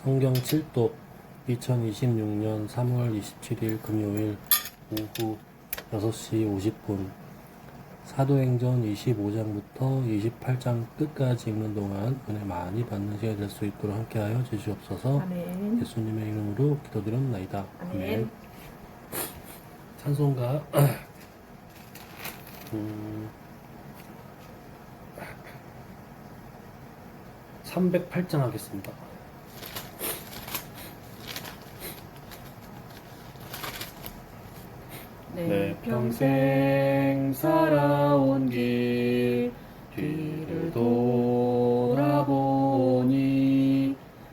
성경 7독 2026년 3월 27일 금요일 오후 6시 50분 사도행전 25장부터 28장 끝까지 읽는 동안 은혜 많이 받는 시간이 될 수 있도록 함께하여 주시옵소서. 아멘. 예수님의 이름으로 기도드렸나이다. 아멘. 찬송가 308장 하겠습니다. 내 평생 살아온 길 뒤를 돌아보니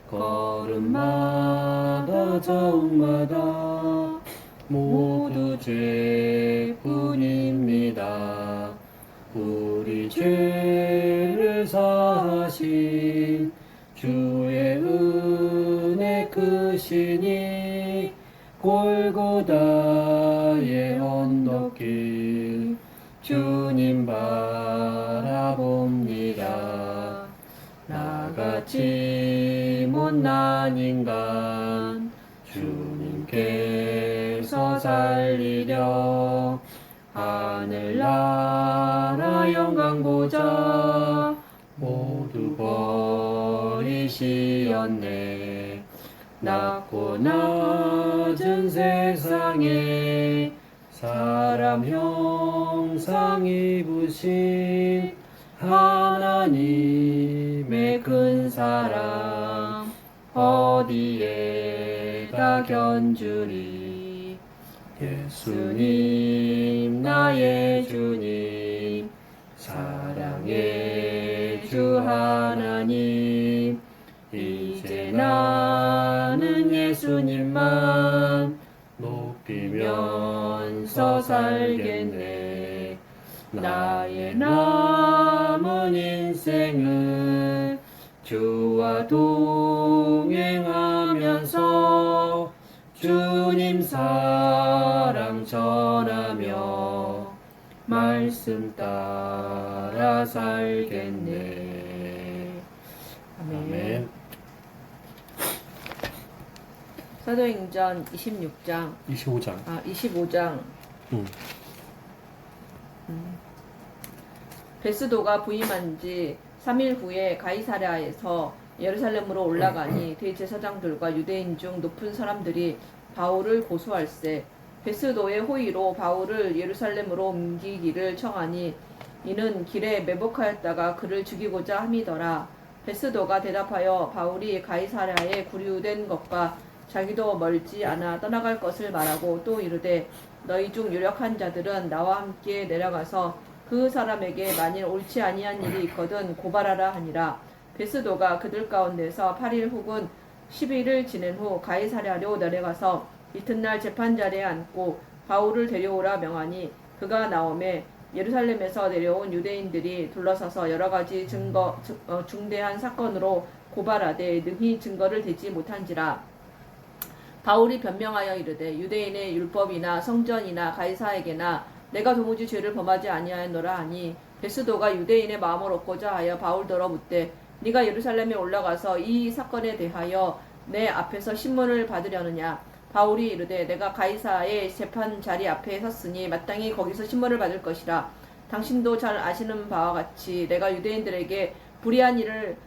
걸음마다 저음마다 모두 죄뿐입니다. 우리 죄를 사하신 주의 은혜 크시니 골고다의 언덕길 주님 바라봅니다. 나같이 못난 인간 주님께서 살리려 하늘나라 영광 보자 모두 버리시었네. 낮고 낮은 세상에 사람 형상 입으신 하나님의 큰 사랑 어디에다 견주리. 예수님 나의 주님 사랑의 주 하나님 이제 나는 예수님만 높이면서 살겠네. 나의 남은 인생은 주와 동행하면서 주님 사랑 전하며 말씀 따라 살겠네. 아멘. 사도행전 26장 25장 25장 베스도가 부임한 지 3일 후에 가이사랴에서 예루살렘으로 올라가니 대제사장들과 유대인 중 높은 사람들이 바울을 고소할세. 베스도의 호의로 바울을 예루살렘으로 옮기기를 청하니 이는 길에 매복하였다가 그를 죽이고자 함이더라. 베스도가 대답하여 바울이 가이사랴에 구류된 것과 자기도 멀지 않아 떠나갈 것을 말하고 또 이르되 너희 중 유력한 자들은 나와 함께 내려가서 그 사람에게 만일 옳지 아니한 일이 있거든 고발하라 하니라. 베스도가 그들 가운데서 8일 혹은 10일을 지낸 후 가이사랴로 내려가서 이튿날 재판자리에 앉고 바울을 데려오라 명하니 그가 나오매 예루살렘에서 내려온 유대인들이 둘러서서 여러가지 중대한 사건으로 고발하되 능히 증거를 대지 못한지라. 바울이 변명하여 이르되 유대인의 율법이나 성전이나 가이사에게나 내가 도무지 죄를 범하지 아니하였노라 하니 베스도가 유대인의 마음을 얻고자 하여 바울더러 묻되 네가 예루살렘에 올라가서 이 사건에 대하여 내 앞에서 신문을 받으려느냐. 바울이 이르되 내가 가이사의 재판 자리 앞에 섰으니 마땅히 거기서 신문을 받을 것이라. 당신도 잘 아시는 바와 같이 내가 유대인들에게 불의를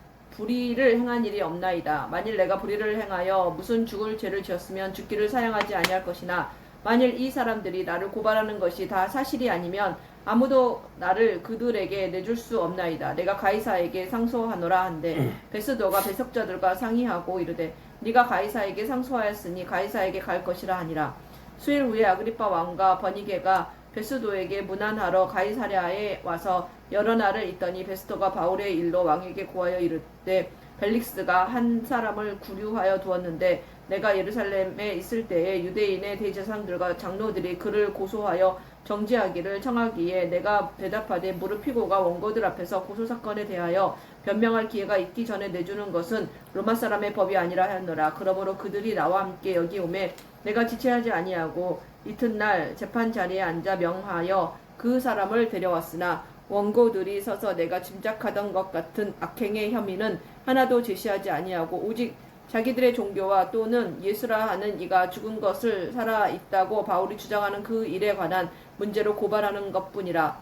행한 일이 없나이다. 만일 내가 불의를 행하여 무슨 죽을 죄를 지었으면 죽기를 사양하지 아니할 것이나 만일 이 사람들이 나를 고발하는 것이 다 사실이 아니면 아무도 나를 그들에게 내줄 수 없나이다. 내가 가이사에게 상소하노라 한데 베스도가 배석자들과 상의하고 이르되 네가 가이사에게 상소하였으니 가이사에게 갈 것이라 하니라. 수일 후에 아그리빠 왕과 버니게가 베스도에게 문안하러 가이사랴에 와서 여러 날을 있더니 베스도가 바울의 일로 왕에게 고하여 이르되 벨릭스가 한 사람을 구류하여 두었는데 내가 예루살렘에 있을 때에 유대인의 대제사장들과 장로들이 그를 고소하여 정지하기를 청하기에 내가 대답하되 무릎 피고가 원고들 앞에서 고소사건에 대하여 변명할 기회가 있기 전에 내주는 것은 로마 사람의 법이 아니라 하였노라. 그러므로 그들이 나와 함께 여기 오매 내가 지체하지 아니하고 이튿날 재판 자리에 앉아 명하여 그 사람을 데려왔으나 원고들이 서서 내가 짐작하던 것 같은 악행의 혐의는 하나도 제시하지 아니하고 오직 자기들의 종교와 또는 예수라 하는 이가 죽은 것을 살아 있다고 바울이 주장하는 그 일에 관한 문제로 고발하는 것뿐이라.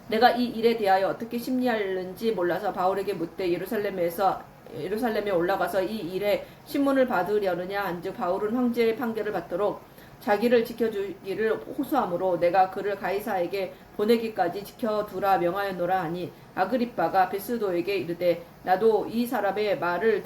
내가 이 일에 대하여 어떻게 심리하는지 몰라서 바울에게 묻되 예루살렘에 올라가서 이 일에 신문을 받으려느냐 한즉 바울은 황제의 판결을 받도록 자기를 지켜주기를 호소하므로 내가 그를 가이사에게 보내기까지 지켜두라 명하였노라 하니 아그리빠가 베스도에게 이르되 나도 이 사람의 말을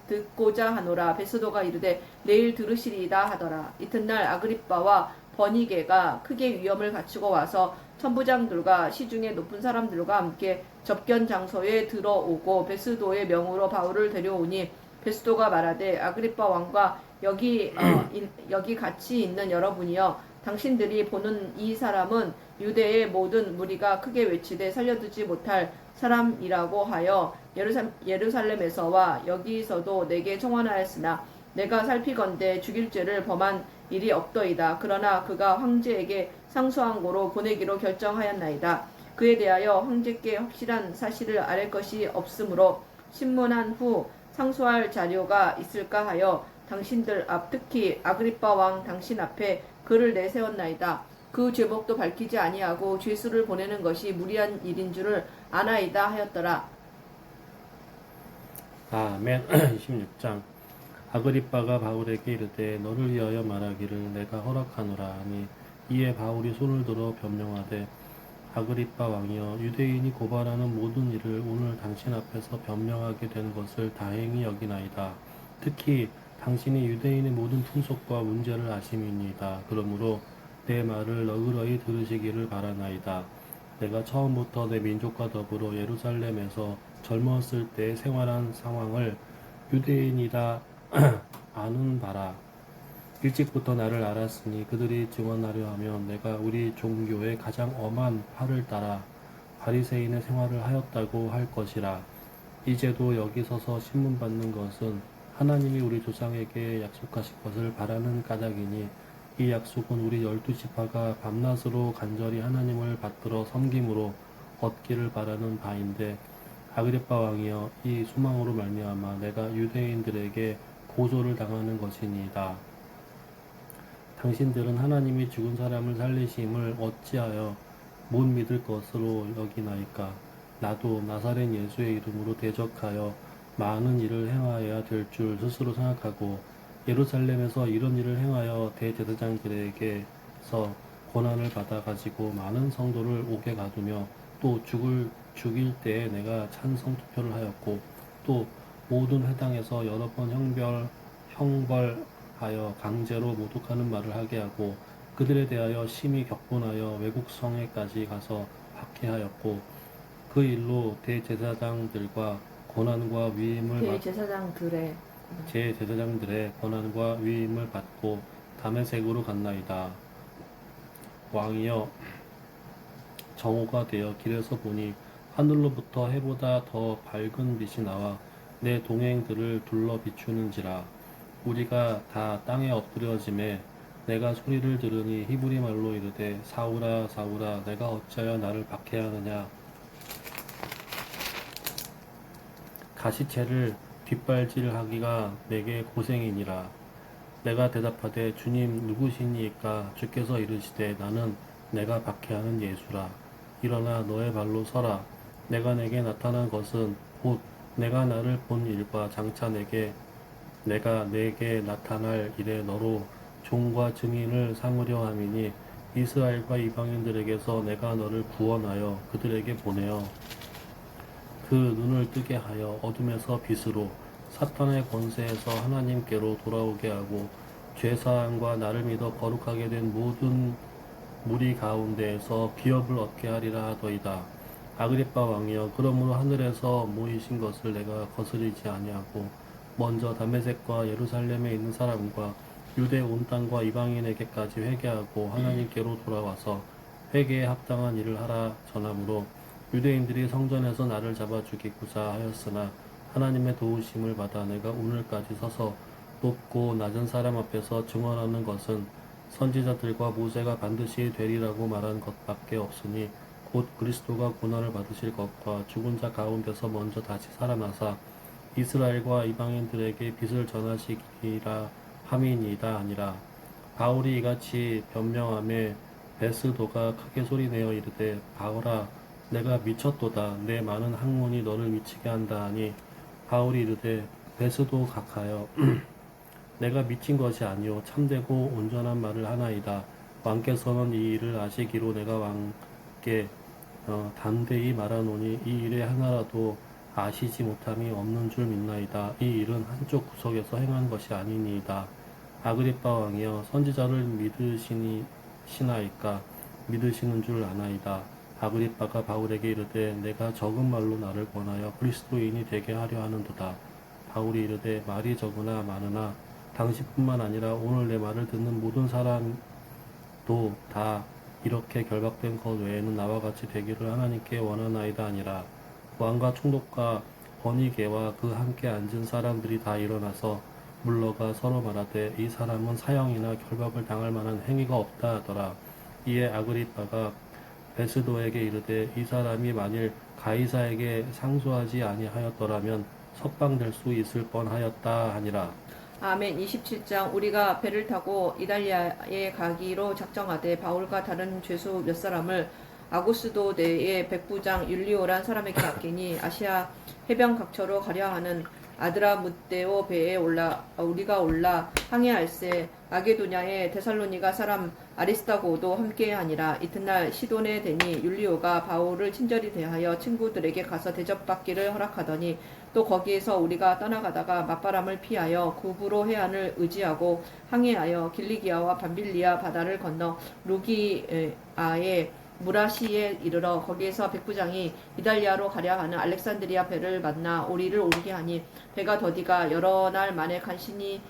듣고자 하노라. 베스도가 이르되 내일 들으시리이다 하더라. 이튿날 아그리빠와 버니게가 크게 위험을 갖추고 와서 천부장들과 시중의 높은 사람들과 함께 접견 장소에 들어오고 베스도의 명으로 바울을 데려오니 베스도가 말하되 아그리빠 왕과 여기 같이 있는 여러분이여 당신들이 보는 이 사람은 유대의 모든 무리가 크게 외치되 살려두지 못할 사람이라고 하여 예루살렘에서와 여기서도 내게 청원하였으나 내가 살피건대 죽일 죄를 범한 일이 없더이다. 그러나 그가 황제에게 상소한 고로 보내기로 결정하였나이다. 그에 대하여 황제께 확실한 사실을 아랠 것이 없으므로 신문한 후 상소할 자료가 있을까 하여 당신들 앞 특히 아그리빠 왕 당신 앞에 그를 내세웠나이다. 그 죄목도 밝히지 아니하고 죄수를 보내는 것이 무리한 일인 줄을 아나이다 하였더라. 아멘. 26장. 아그리빠가 바울에게 이르되 너를 위하여 말하기를 내가 허락하노라 하니 이에 바울이 손을 들어 변명하되 아그리빠 왕이여 유대인이 고발하는 모든 일을 오늘 당신 앞에서 변명하게 된 것을 다행히 여기나이다. 특히 당신이 유대인의 모든 풍속과 문제를 아심이니이다. 그러므로 내 말을 너그러이 들으시기를 바라나이다. 내가 처음부터 내 민족과 더불어 예루살렘에서 젊었을 때 생활한 상황을 유대인이다 아는 바라. 일찍부터 나를 알았으니 그들이 증언하려 하면 내가 우리 종교의 가장 엄한 팔을 따라 바리새인의 생활을 하였다고 할 것이라. 이제도 여기 서서 신문 받는 것은 하나님이 우리 조상에게 약속하신 것을 바라는 까닭이니 이 약속은 우리 12지파가 밤낮으로 간절히 하나님을 받들어 섬김으로 얻기를 바라는 바인데 아그리빠 왕이여 이 소망으로 말미암아 내가 유대인들에게 고소를 당하는 것이니이다. 당신들은 하나님이 죽은 사람을 살리심을 어찌하여 못 믿을 것으로 여기나이까. 나도 나사렛 예수의 이름으로 대적하여 많은 일을 행하여야 될 줄 스스로 생각하고 예루살렘에서 이런 일을 행하여 대제사장들에게서 고난을 받아 가지고 많은 성도를 옥에 가두며 또 죽일 때에 내가 찬성 투표를 하였고 또 모든 회당에서 여러 번 형벌하여 강제로 모독하는 말을 하게 하고 그들에 대하여 심히 격분하여 외국 성에까지 가서 박해하였고 그 일로 대제사장들과 고난과 위임을 제제사장들의 고난과 위임을 받고 다메섹으로 갔나이다. 왕이여 정오가 되어 길에서 보니 하늘로부터 해보다 더 밝은 빛이 나와 내 동행들을 둘러 비추는지라. 우리가 다 땅에 엎드려짐에 내가 소리를 들으니 히브리 말로 이르되 사울아 사울아 내가 어찌하여 나를 박해하느냐. 가시채를 뒷발질하기가 내게 고생이니라. 내가 대답하되 주님 누구시니까. 주께서 이르시되 나는 내가 박해하는 예수라. 일어나 너의 발로 서라. 내가 내게 나타난 것은 곧 내가 나를 본 일과 장차 내가 내게 나타날 일에 너로 종과 증인을 삼으려 함이니 이스라엘과 이방인들에게서 내가 너를 구원하여 그들에게 보내어 그 눈을 뜨게 하여 어둠에서 빛으로 사탄의 권세에서 하나님께로 돌아오게 하고 죄사함과 나를 믿어 거룩하게 된 모든 무리 가운데에서 기업을 얻게 하리라 하더이다. 아그리빠 왕이여 그러므로 하늘에서 모이신 것을 내가 거스리지 아니하고 먼저 다메섹과 예루살렘에 있는 사람과 유대 온 땅과 이방인에게까지 회개하고 하나님께로 돌아와서 회개에 합당한 일을 하라 전하므로 유대인들이 성전에서 나를 잡아 죽이고자 하였으나 하나님의 도우심을 받아 내가 오늘까지 서서 높고 낮은 사람 앞에서 증언하는 것은 선지자들과 모세가 반드시 되리라고 말한 것밖에 없으니 곧 그리스도가 고난을 받으실 것과 죽은 자 가운데서 먼저 다시 살아나사 이스라엘과 이방인들에게 빛을 전하시기라 함이니이다 하니라. 바울이 이같이 변명하며 베스도가 크게 소리내어 이르되 바울아 내가 미쳤도다. 내 많은 학문이 너를 미치게 한다 하니 바울이 이르되 베스도 각하여 내가 미친 것이 아니요 참되고 온전한 말을 하나이다. 왕께서는 이 일을 아시기로 내가 왕께 담대히 말하노니 이 일의 하나라도 아시지 못함이 없는 줄 믿나이다. 이 일은 한쪽 구석에서 행한 것이 아니니이다. 아그리빠 왕이여 선지자를 믿으시나이까 믿으시는 줄 아나이다. 아그리빠가 바울에게 이르되 내가 적은 말로 나를 권하여 그리스도인이 되게 하려 하는도다. 바울이 이르되 말이 적으나 많으나 당신뿐만 아니라 오늘 내 말을 듣는 모든 사람도 다 이렇게 결박된 것 외에는 나와 같이 되기를 하나님께 원하나이다 하니라. 왕과 총독과 번이게와 그 함께 앉은 사람들이 다 일어나서 물러가 서로 말하되 이 사람은 사형이나 결박을 당할 만한 행위가 없다 하더라. 이에 아그리빠가 베스도에게 이르되 이 사람이 만일 가이사에게 상소하지 아니하였더라면 석방될 수 있을 뻔하였다 하니라. 아멘. 27장. 우리가 배를 타고 이달리아에 가기로 작정하되 바울과 다른 죄수 몇 사람을 아구스도 내의 백부장 율리오란 사람에게 맡기니 아시아 해변 각처로 가려 하는 아드라무떼오 배에 우리가 올라 항해할세. 마게도냐의 데살로니가 사람 아리스타고도 함께하니라. 이튿날 시돈에 대니 율리오가 바울을 친절히 대하여 친구들에게 가서 대접받기를 허락하더니 또 거기에서 우리가 떠나가다가 맞바람을 피하여 구브로 해안을 의지하고 항해하여 길리기아와 밤빌리아 바다를 건너 루기아의 무라시에 이르러 거기에서 백부장이 이달리아로 가려 하는 알렉산드리아 배를 만나 오리를 오르게 하니 배가 더디가 여러 날 만에 간신히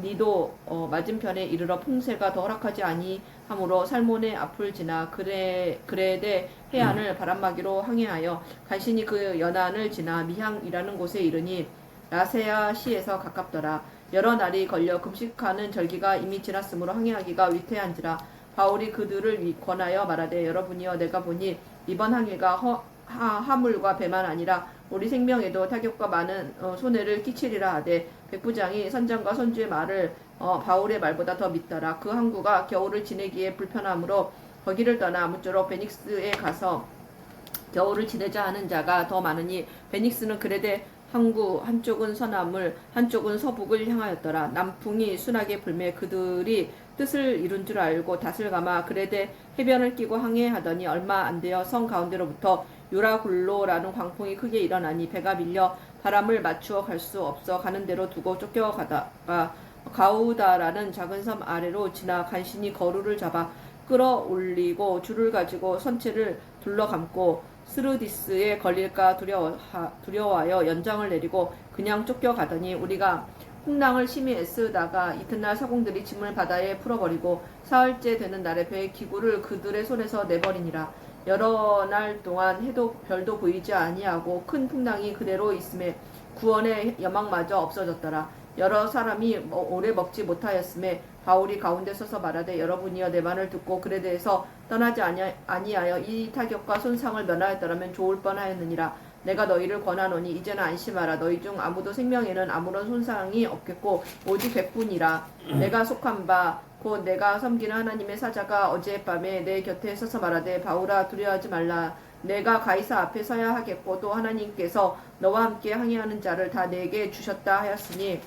니도 맞은편에 이르러 풍세가 더 허락하지 아니하므로 살몬의 앞을 지나 그레데 해안을 바람막이로 항해하여 간신히 그 연안을 지나 미향이라는 곳에 이르니 라세아 시에서 가깝더라. 여러 날이 걸려 금식하는 절기가 이미 지났으므로 항해하기가 위태한지라. 바울이 그들을 권하여 말하되 여러분이여 내가 보니 이번 항해가 화물과 배만 아니라 우리 생명에도 타격과 많은 손해를 끼치리라 하되 백부장이 선장과 선주의 말을 바울의 말보다 더 믿더라. 그 항구가 겨울을 지내기에 불편하므로 거기를 떠나 아무쪼록 베닉스에 가서 겨울을 지내자 하는 자가 더 많으니 베닉스는 그레데 항구 한쪽은 서남을 한쪽은 서북을 향하였더라. 남풍이 순하게 불매 그들이 뜻을 이룬 줄 알고 닷을 감아 그레데 해변을 끼고 항해하더니 얼마 안 되어 성 가운데로부터 유라굴로라는 광풍이 크게 일어나니 배가 밀려 바람을 맞추어 갈 수 없어 가는 대로 두고 쫓겨가다가 가우다라는 작은 섬 아래로 지나 간신히 거루를 잡아 끌어올리고 줄을 가지고 선체를 둘러감고 스르디스에 걸릴까 두려워하여 연장을 내리고 그냥 쫓겨가더니 우리가 풍랑을 심히 애쓰다가 이튿날 사공들이 짐을 바다에 풀어버리고 사흘째 되는 날에 배의 기구를 그들의 손에서 내버리니라. 여러 날 동안 해도 별도 보이지 아니하고 큰 풍랑이 그대로 있음에 구원의 여망마저 없어졌더라. 여러 사람이 오래 먹지 못하였음에 바울이 가운데 서서 말하되 여러분이여 내 말을 듣고 그레데에서 떠나지 아니하여 이 타격과 손상을 면하였더라면 좋을 뻔하였느니라. 내가 너희를 권하노니 이제는 안심하라. 너희 중 아무도 생명에는 아무런 손상이 없겠고 오직 백뿐이라. 내가 속한 바 곧 내가 섬기는 하나님의 사자가 어젯밤에 내 곁에 서서 말하되 바울아 두려워하지 말라. 내가 가이사 앞에 서야 하겠고 또 하나님께서 너와 함께 항해하는 자를 다 내게 주셨다 하였으니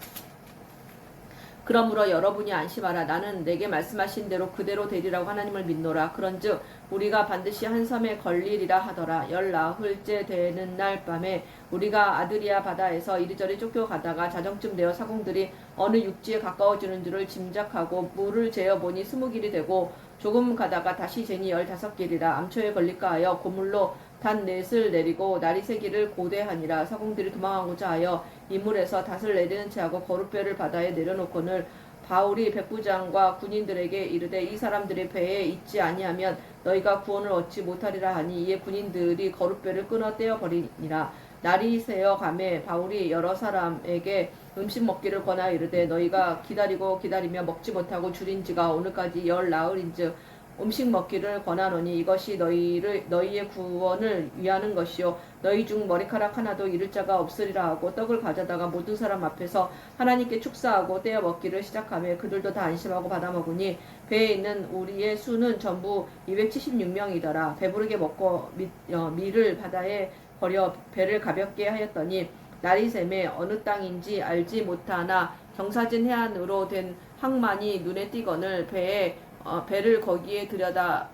그러므로 여러분이 안심하라. 나는 내게 말씀하신 대로 그대로 되리라고 하나님을 믿노라. 그런즉 우리가 반드시 한 섬에 걸리리라 하더라. 19흘째 되는 날 밤에 우리가 아드리아 바다에서 이리저리 쫓겨가다가 자정쯤 되어 사공들이 어느 육지에 가까워지는 줄을 짐작하고 물을 재어보니 20길이 되고 조금 가다가 다시 재니 15길이라 암초에 걸릴까 하여 고물로 닷넷을 내리고 날이 새기를 고대하니라. 사공들이 도망하고자 하여 이물에서 닷을 내리는 채하고 거룻배를 바다에 내려놓거늘 바울이 백부장과 군인들에게 이르되 이 사람들이 배에 있지 아니하면 너희가 구원을 얻지 못하리라 하니 이에 군인들이 거룻배를 끊어 떼어버리니라. 날이 새어 가매 바울이 여러 사람에게 음식 먹기를 권하여 이르되 너희가 기다리며 먹지 못하고 줄인 지가 오늘까지 10나흘인즉 음식 먹기를 권하노니 이것이 너희의 구원을 위하는 것이요 너희 중 머리카락 하나도 잃을 자가 없으리라 하고 떡을 가져다가 모든 사람 앞에서 하나님께 축사하고 떼어 먹기를 시작하며 그들도 다 안심하고 받아 먹으니 배에 있는 우리의 수는 전부 276명이더라. 배부르게 먹고 밀을 바다에 버려 배를 가볍게 하였더니 날이 새매 어느 땅인지 알지 못하나 경사진 해안으로 된 항만이 눈에 띄거늘 배를 거기에 들여다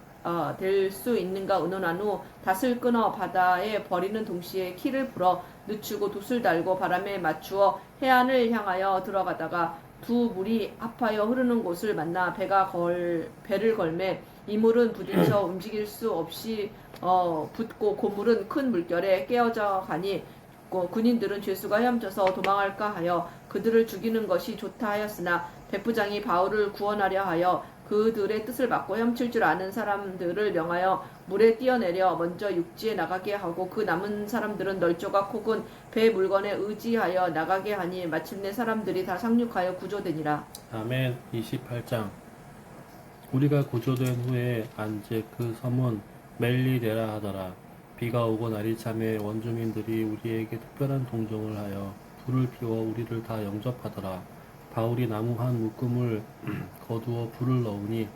댈 수 있는가 의논한 후 닷을 끊어 바다에 버리는 동시에 키를 불어 늦추고 돛을 달고 바람에 맞추어 해안을 향하여 들어가다가 두 물이 합하여 흐르는 곳을 만나 배를 걸매 이 물은 부딪혀 움직일 수 없이 붙고 고물은 큰 물결에 깨어져 가니 군인들은 죄수가 헤엄쳐서 도망할까 하여 그들을 죽이는 것이 좋다 하였으나 백부장이 바울을 구원하려 하여 그들의 뜻을 받고 헤엄칠 줄 아는 사람들을 명하여 물에 뛰어내려 먼저 육지에 나가게 하고 그 남은 사람들은 널조각 혹은 배 물건에 의지하여 나가게 하니 마침내 사람들이 다 상륙하여 구조되니라. 아멘. 28장. 우리가 구조된 후에 안제 그 섬은 멜리데라 하더라. 비가 오고 날이 참에 원주민들이 우리에게 특별한 동정을 하여 불을 피워 우리를 다 영접하더라. 바울이 나무 한 묶음을 거두어 불을 넣으니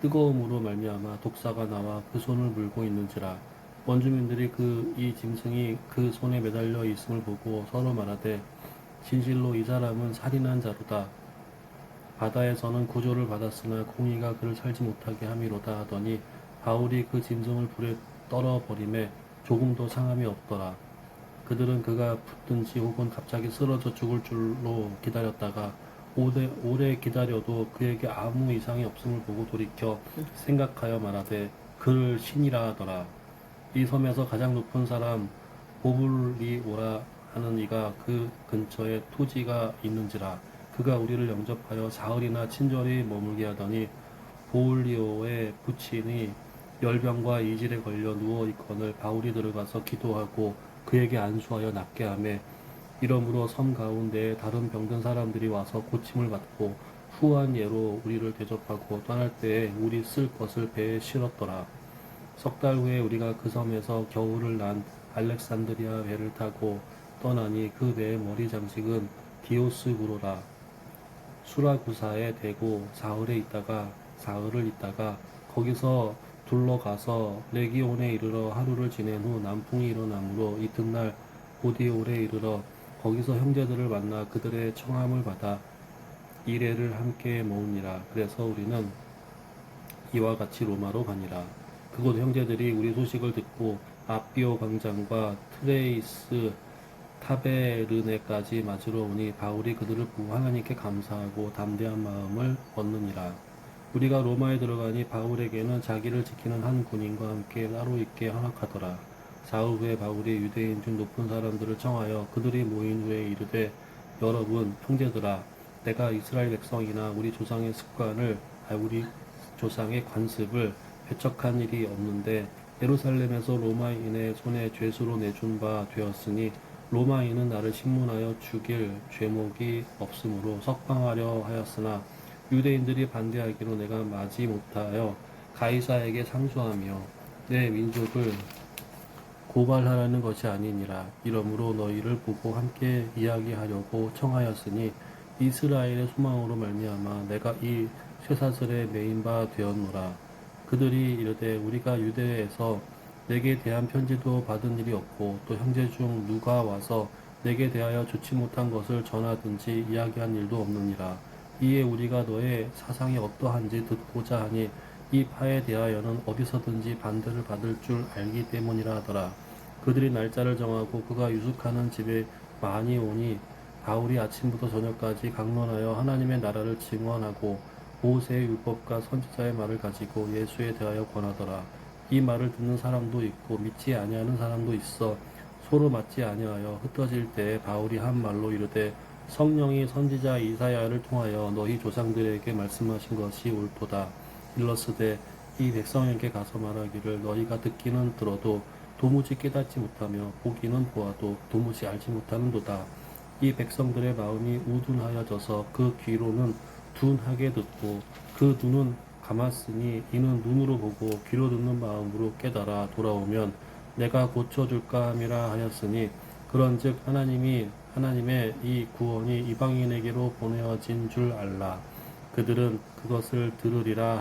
뜨거움으로 말미암아 독사가 나와 그 손을 물고 있는지라. 원주민들이 이 짐승이 그 손에 매달려 있음을 보고 서로 말하되 진실로 이 사람은 살인한 자로다. 바다에서는 구조를 받았으나 공의가 그를 살지 못하게 함이로다 하더니 바울이 그 짐승을 불에 떨어버림에 조금도 상함이 없더라. 그들은 그가 붙든지 혹은 갑자기 쓰러져 죽을 줄로 기다렸다가 오래 기다려도 그에게 아무 이상이 없음을 보고 돌이켜 생각하여 말하되 그를 신이라 하더라. 이 섬에서 가장 높은 사람 보블리오라 하는 이가 그 근처에 토지가 있는지라. 그가 우리를 영접하여 사흘이나 친절히 머물게 하더니 보울리오의 부친이 열병과 이질에 걸려 누워 있거늘 바울이 들어가서 기도하고 그에게 안수하여 낫게 하매 이러므로 섬 가운데에 다른 병든 사람들이 와서 고침을 받고 후한 예로 우리를 대접하고 떠날 때에 우리 쓸 것을 배에 실었더라. 석 달 후에 우리가 그 섬에서 겨울을 난 알렉산드리아 배를 타고 떠나니 그 배의 머리 장식은 디오스구로라. 수라구사에 대고 사흘을 있다가 거기서 둘러가서 레기온에 이르러 하루를 지낸 후 남풍이 일어나므로 이튿날 보디올에 이르러 거기서 형제들을 만나 그들의 청함을 받아 이레를 함께 모으니라. 그래서 우리는 이와 같이 로마로 가니라. 그곳 형제들이 우리 소식을 듣고 아비오 광장과 트레이스 타베르네까지 맞으러 오니 바울이 그들을 보고 하나님께 감사하고 담대한 마음을 얻느니라. 우리가 로마에 들어가니 바울에게는 자기를 지키는 한 군인과 함께 따로 있게 허락하더라. 사흘 후에 바울이 유대인 중 높은 사람들을 청하여 그들이 모인 후에 이르되 여러분 형제들아 내가 이스라엘 백성이나 우리 조상의 관습을 배척한 일이 없는데 예루살렘에서 로마인의 손에 죄수로 내준 바 되었으니 로마인은 나를 신문하여 죽일 죄목이 없으므로 석방하려 하였으나 유대인들이 반대하기로 내가 마지 못하여 가이사에게 상소하며 내 민족을 고발하라는 것이 아니니라. 이러므로 너희를 보고 함께 이야기하려고 청하였으니 이스라엘의 소망으로 말미암아 내가 이 쇠사슬에 매인 바 되었노라. 그들이 이르되 우리가 유대에서 내게 대한 편지도 받은 일이 없고 또 형제 중 누가 와서 내게 대하여 좋지 못한 것을 전하든지 이야기한 일도 없느니라. 이에 우리가 너의 사상이 어떠한지 듣고자 하니 이 파에 대하여는 어디서든지 반대를 받을 줄 알기 때문이라 하더라. 그들이 날짜를 정하고 그가 유숙하는 집에 많이 오니 바울이 아침부터 저녁까지 강론하여 하나님의 나라를 증언하고 모세의 율법과 선지자의 말을 가지고 예수에 대하여 권하더라. 이 말을 듣는 사람도 있고 믿지 아니하는 사람도 있어 서로 맞지 아니하여 흩어질 때에 바울이 한 말로 이르되 성령이 선지자 이사야를 통하여 너희 조상들에게 말씀하신 것이 옳도다. 일러스되 이 백성에게 가서 말하기를 너희가 듣기는 들어도 도무지 깨닫지 못하며 보기는 보아도 도무지 알지 못하는도다. 이 백성들의 마음이 우둔하여져서 그 귀로는 둔하게 듣고 그 눈은 감았으니 이는 눈으로 보고 귀로 듣는 마음으로 깨달아 돌아오면 내가 고쳐줄까 함이라 하였으니 그런즉 하나님의 이 구원이 이방인에게로 보내어진 줄 알라. 그들은 그것을 들으리라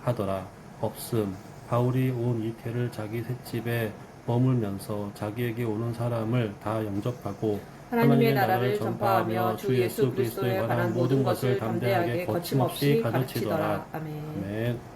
하더라. 없음. 바울이 온 이태를 자기 셋집에 머물면서 자기에게 오는 사람을 다 영접하고 하나님의 나라를 전파하며 주 예수 그리스도에 관한 모든 것을 담대하게 거침없이 가르치더라. 아멘. 아멘.